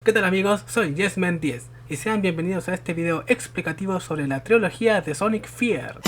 ¿Qué tal amigos? Soy Yesman10 y sean bienvenidos a este video explicativo sobre la trilogía de Sonic Fear.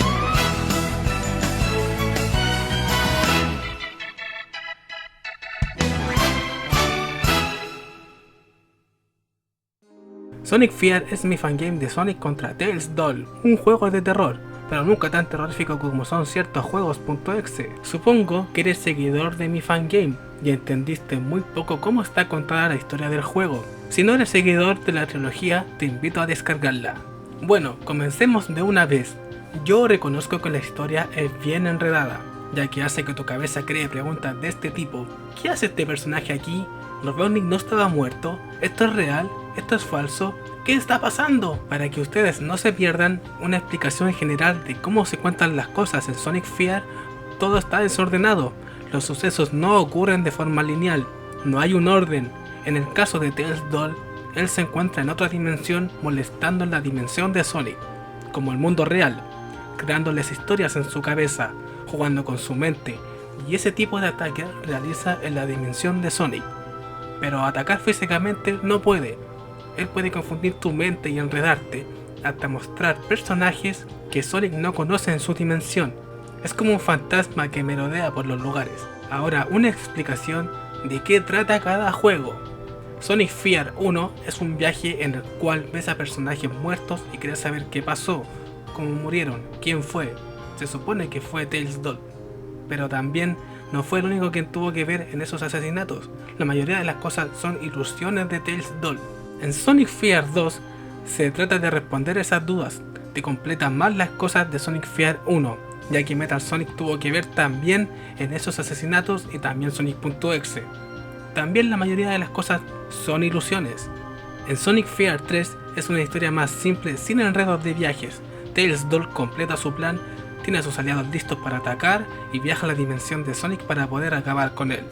Sonic Fear es mi fangame de Sonic contra Tails Doll, un juego de terror, pero nunca tan terrorífico como son ciertos juegos .exe. Supongo que eres seguidor de mi fangame y entendiste muy poco cómo está contada la historia del juego. Si no eres seguidor de la trilogía, te invito a descargarla. Bueno, comencemos de una vez. Yo reconozco que la historia es bien enredada, ya que hace que tu cabeza cree preguntas de este tipo. ¿Qué hace este personaje aquí? ¿Robotnik no estaba muerto? ¿Esto es real? ¿Esto es falso? ¿Qué está pasando? Para que ustedes no se pierdan una explicación general de cómo se cuentan las cosas en Sonic Fear, todo está desordenado. Los sucesos no ocurren de forma lineal, no hay un orden. En el caso de Tails Doll, él se encuentra en otra dimensión molestando en la dimensión de Sonic, como el mundo real, creándoles historias en su cabeza, jugando con su mente, y ese tipo de ataque realiza en la dimensión de Sonic. Pero atacar físicamente no puede. Él puede confundir tu mente y enredarte, hasta mostrar personajes que Sonic no conoce en su dimensión. Es como un fantasma que merodea por los lugares. Ahora, una explicación de qué trata cada juego. Sonic Fear 1 es un viaje en el cual ves a personajes muertos y quieres saber qué pasó, cómo murieron, quién fue. Se supone que fue Tails Doll, pero también no fue el único quien tuvo que ver en esos asesinatos. La mayoría de las cosas son ilusiones de Tails Doll. En Sonic Fear 2 se trata de responder esas dudas, de completar más las cosas de Sonic Fear 1, ya que Metal Sonic tuvo que ver también en esos asesinatos y también Sonic.exe. También la mayoría de las cosas son ilusiones. En Sonic Fear 3 es una historia más simple sin enredos de viajes. Tails Doll completa su plan, tiene a sus aliados listos para atacar y viaja a la dimensión de Sonic para poder acabar con él.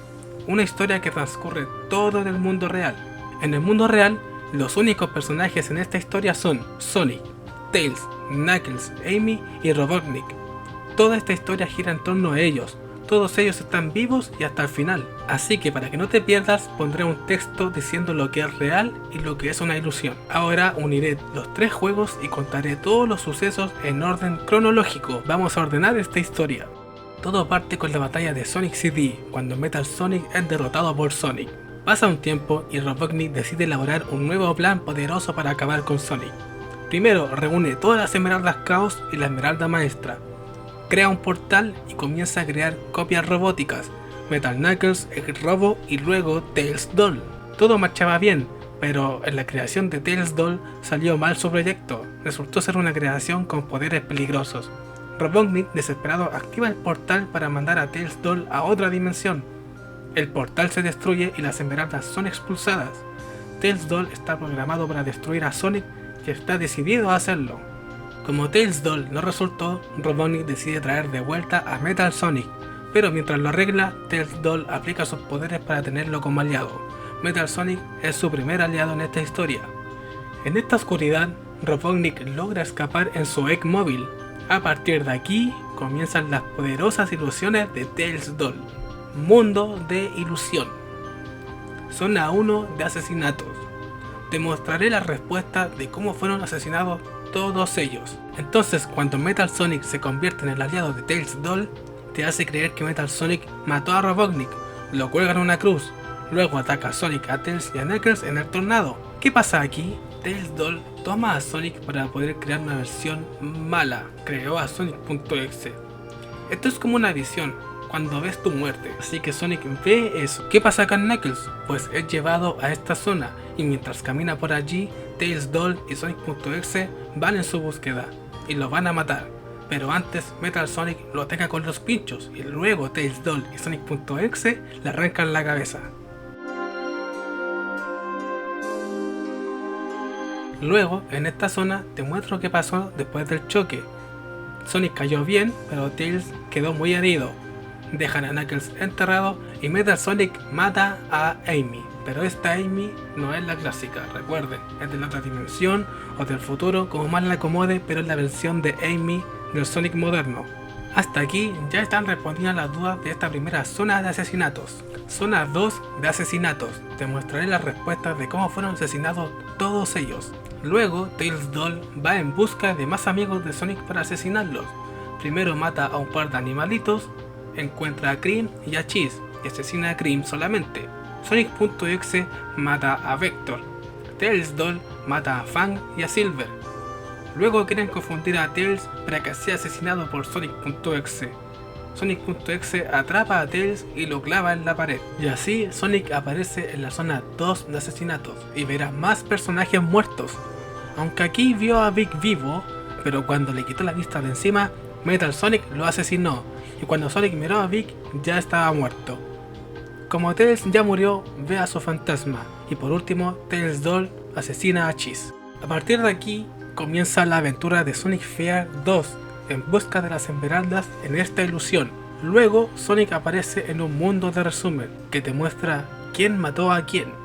Una historia que transcurre todo en el mundo real. En el mundo real, los únicos personajes en esta historia son Sonic, Tails, Knuckles, Amy y Robotnik. Toda esta historia gira en torno a ellos. Todos ellos están vivos y hasta el final. Así que para que no te pierdas, pondré un texto diciendo lo que es real y lo que es una ilusión. Ahora uniré los tres juegos y contaré todos los sucesos en orden cronológico. Vamos a ordenar esta historia. Todo parte con la batalla de Sonic CD, cuando Metal Sonic es derrotado por Sonic. Pasa un tiempo y Robotnik decide elaborar un nuevo plan poderoso para acabar con Sonic. Primero reúne todas las esmeraldas Caos y la esmeralda maestra. Crea un portal y comienza a crear copias robóticas, Metal Knuckles, Egg Robo y luego Tails Doll. Todo marchaba bien, pero en la creación de Tails Doll salió mal su proyecto, resultó ser una creación con poderes peligrosos. Robotnik, desesperado, activa el portal para mandar a Tails Doll a otra dimensión. El portal se destruye y las esmeraldas son expulsadas. Tails Doll está programado para destruir a Sonic y está decidido a hacerlo. Como Tails Doll no resultó, Robotnik decide traer de vuelta a Metal Sonic, pero mientras lo arregla, Tails Doll aplica sus poderes para tenerlo como aliado. Metal Sonic es su primer aliado en esta historia. En esta oscuridad, Robotnik logra escapar en su Egg móvil. A partir de aquí, comienzan las poderosas ilusiones de Tails Doll. Mundo de ilusión. Zona 1 de asesinatos. Te mostraré la respuesta de cómo fueron asesinados todos ellos. Entonces, cuando Metal Sonic se convierte en el aliado de Tails Doll, te hace creer que Metal Sonic mató a Robotnik, lo cuelga en una cruz, luego ataca a Sonic, a Tails y a Knuckles en el tornado. ¿Qué pasa aquí? Tails Doll toma a Sonic para poder crear una versión mala, creó a Sonic.exe. Esto es como una visión, cuando ves tu muerte, así que Sonic ve eso. ¿Qué pasa con Knuckles? Pues es llevado a esta zona y mientras camina por allí, Tails Doll y Sonic.exe van en su búsqueda y lo van a matar. Pero antes Metal Sonic lo ataca con los pinchos y luego Tails Doll y Sonic.exe le arrancan la cabeza. Luego, en esta zona, te muestro qué pasó después del choque. Sonic cayó bien, pero Tails quedó muy herido. Dejan a Knuckles enterrado y Metal Sonic mata a Amy. Pero esta Amy no es la clásica, recuerden, es de la otra dimensión o del futuro, como más la acomode, pero es la versión de Amy del Sonic moderno. Hasta aquí ya están respondidas las dudas de esta primera zona de asesinatos. Zona 2 de asesinatos. Te mostraré las respuestas de cómo fueron asesinados todos ellos. Luego, Tails Doll va en busca de más amigos de Sonic para asesinarlos. Primero mata a un par de animalitos, encuentra a Cream y a Cheese y asesina a Cream solamente. Sonic.exe mata a Vector. Tails Doll mata a Fang y a Silver. Luego quieren confundir a Tails para que sea asesinado por Sonic.exe. Sonic.exe atrapa a Tails y lo clava en la pared. Y así Sonic aparece en la zona 2 de asesinatos y verá más personajes muertos. Aunque aquí vio a Vic vivo, pero cuando le quitó la vista de encima, Metal Sonic lo asesinó. Y cuando Sonic miró a Vic, ya estaba muerto. Como Tails ya murió, ve a su fantasma. Y por último, Tails Doll asesina a Cheese. A partir de aquí, comienza la aventura de Sonic Fear 2, en busca de las esmeraldas en esta ilusión. Luego, Sonic aparece en un mundo de resumen, que te muestra quién mató a quién.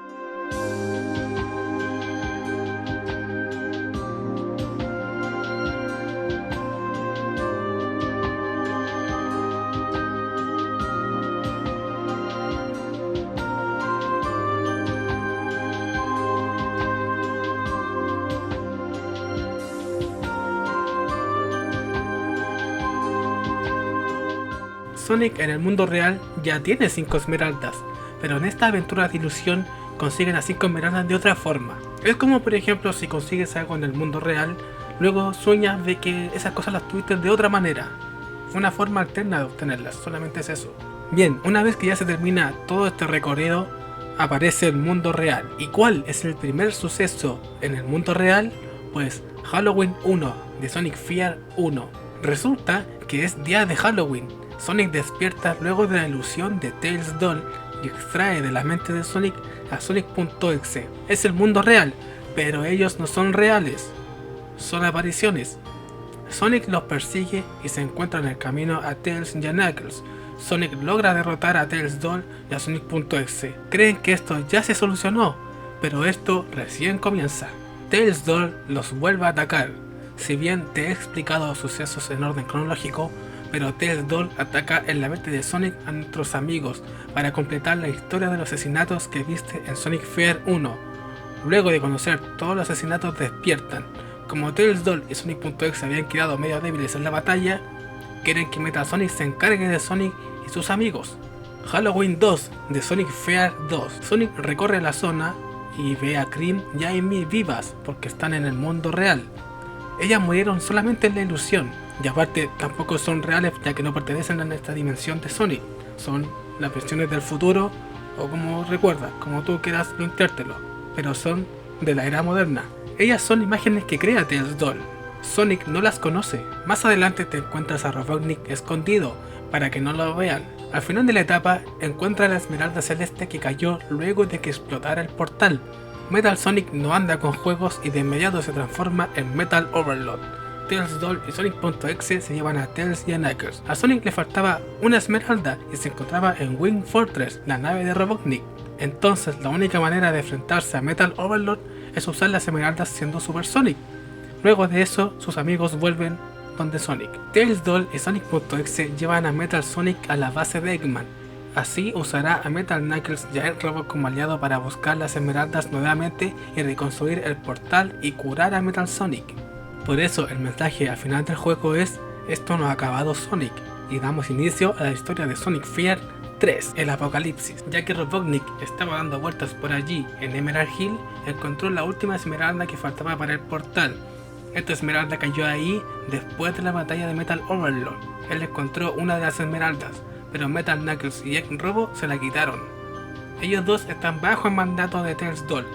Sonic en el mundo real ya tiene 5 esmeraldas, pero en esta aventura de ilusión consiguen las 5 esmeraldas de otra forma. Es como por ejemplo si consigues algo en el mundo real, luego sueñas de que esas cosas las tuviste de otra manera. Fue una forma alterna de obtenerlas, solamente es eso. Bien, una vez que ya se termina todo este recorrido, aparece el mundo real. ¿Y cuál es el primer suceso en el mundo real? Pues Halloween 1 de Sonic Fear 1. Resulta que es día de Halloween. Sonic despierta luego de la ilusión de Tails Doll y extrae de la mente de Sonic a Sonic.exe. Es el mundo real, pero ellos no son reales, son apariciones. Sonic los persigue y se encuentra en el camino a Tails y a Knuckles. Sonic logra derrotar a Tails Doll y a Sonic.exe. Creen que esto ya se solucionó, pero esto recién comienza. Tails Doll los vuelve a atacar. Si bien te he explicado sucesos en orden cronológico, pero Tails Doll ataca en la mente de Sonic a nuestros amigos para completar la historia de los asesinatos que viste en Sonic Fear 1. Luego de conocer todos los asesinatos despiertan. Como Tails Doll y Sonic.exe habían quedado medio débiles en la batalla, quieren que Metal Sonic se encargue de Sonic y sus amigos. Halloween 2 de Sonic Fear 2. Sonic recorre la zona y ve a Cream y a Amy vivas porque están en el mundo real. Ellas murieron solamente en la ilusión, y aparte tampoco son reales ya que no pertenecen a esta dimensión de Sonic. Son las versiones del futuro, o como recuerdas, como tú quieras planteártelo, pero son de la era moderna. Ellas son imágenes que crea Tails Doll. Sonic no las conoce. Más adelante te encuentras a Robotnik escondido, para que no lo vean. Al final de la etapa, encuentra la esmeralda celeste que cayó luego de que explotara el portal. Metal Sonic no anda con juegos y de inmediato se transforma en Metal Overload. Tails Doll y Sonic.exe se llevan a Tails y a Knuckles. A Sonic le faltaba una esmeralda y se encontraba en Wing Fortress, la nave de Robotnik. Entonces la única manera de enfrentarse a Metal Overload es usar las esmeraldas siendo Super Sonic. Luego de eso, sus amigos vuelven donde Sonic. Tails Doll y Sonic.exe llevan a Metal Sonic a la base de Eggman. Así usará a Metal Knuckles y a Ed Robot como aliado para buscar las esmeraldas nuevamente y reconstruir el portal y curar a Metal Sonic. Por eso el mensaje al final del juego es: esto no ha acabado Sonic, y damos inicio a la historia de Sonic Fear 3, el apocalipsis. Ya que Robotnik estaba dando vueltas por allí en Emerald Hill, encontró la última esmeralda que faltaba para el portal. Esta esmeralda cayó ahí después de la batalla de Metal Overload. Él encontró una de las esmeraldas, pero Metal Knuckles y Egg Robo se la quitaron. Ellos dos están bajo el mandato de Tails Doll.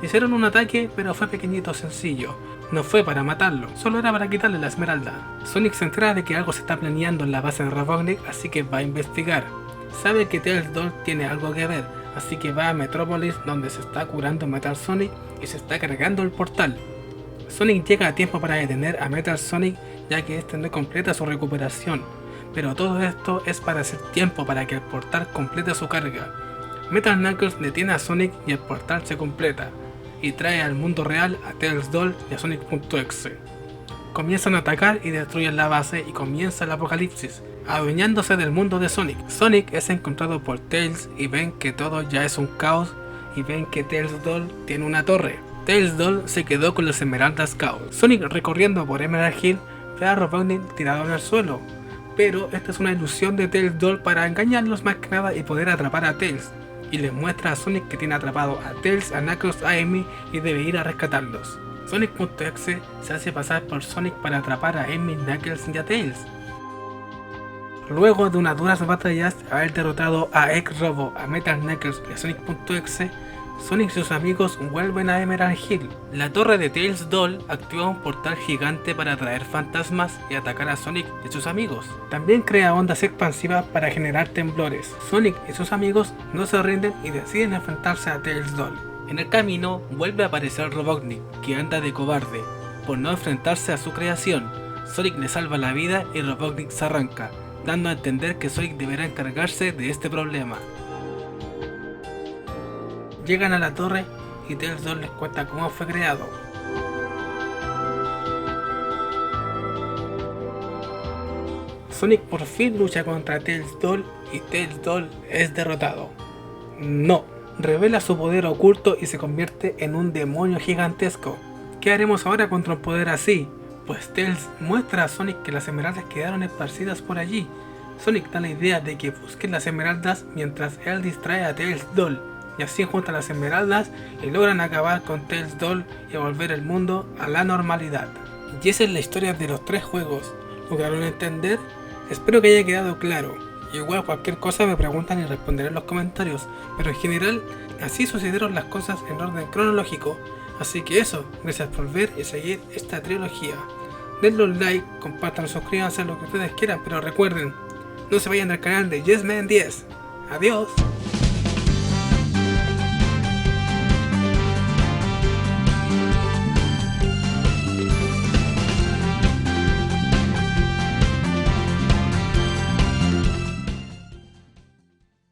Hicieron un ataque, pero fue pequeñito, sencillo. No fue para matarlo, solo era para quitarle la esmeralda. Sonic se entera de que algo se está planeando en la base de Robotnik, así que va a investigar. Sabe que Tails Doll tiene algo que ver, así que va a Metrópolis, donde se está curando Metal Sonic y se está cargando el portal. Sonic llega a tiempo para detener a Metal Sonic, ya que este no completa su recuperación. Pero todo esto es para hacer tiempo para que el portal complete su carga. Metal Knuckles detiene a Sonic y el portal se completa, y trae al mundo real a Tails Doll y a Sonic.exe. comienzan a atacar y destruyen la base y comienza el apocalipsis, adueñándose del mundo de Sonic. Sonic es encontrado por Tails y ven que todo ya es un caos y ven que Tails Doll tiene una torre. Tails Doll se quedó con las esmeraldas caos. Sonic recorriendo por Emerald Hill ve a Robotnik tirado en el suelo, pero esta es una ilusión de Tails Doll para engañarlos más que nada y poder atrapar a Tails, y les muestra a Sonic que tiene atrapado a Tails, a Knuckles, a Amy y debe ir a rescatarlos. Sonic.exe se hace pasar por Sonic para atrapar a Amy, Knuckles y a Tails. Luego de unas duras batallas, haber derrotado a Egg-Robo, a Metal Knuckles y a Sonic.exe, Sonic y sus amigos vuelven a Emerald Hill. La torre de Tails Doll activa un portal gigante para atraer fantasmas y atacar a Sonic y sus amigos. También crea ondas expansivas para generar temblores. Sonic y sus amigos no se rinden y deciden enfrentarse a Tails Doll. En el camino vuelve a aparecer Robotnik, que anda de cobarde por no enfrentarse a su creación. Sonic le salva la vida y Robotnik se arranca, dando a entender que Sonic deberá encargarse de este problema. Llegan a la torre y Tails Doll les cuenta cómo fue creado. Sonic por fin lucha contra Tails Doll y Tails Doll es derrotado. No, revela su poder oculto y se convierte en un demonio gigantesco. ¿Qué haremos ahora contra un poder así? Pues Tails muestra a Sonic que las esmeraldas quedaron esparcidas por allí. Sonic da la idea de que busquen las esmeraldas mientras él distrae a Tails Doll. Y así juntan las esmeraldas y logran acabar con Tails Doll y volver el mundo a la normalidad. Y esa es la historia de los tres juegos. ¿Lograron entender? Espero que haya quedado claro. Igual cualquier cosa me preguntan y responderé en los comentarios. Pero en general, así sucedieron las cosas en orden cronológico. Así que eso, gracias por ver y seguir esta trilogía. Denle un like, compartan, suscríbanse, lo que ustedes quieran. Pero recuerden, no se vayan del canal de YesMan10. Adiós.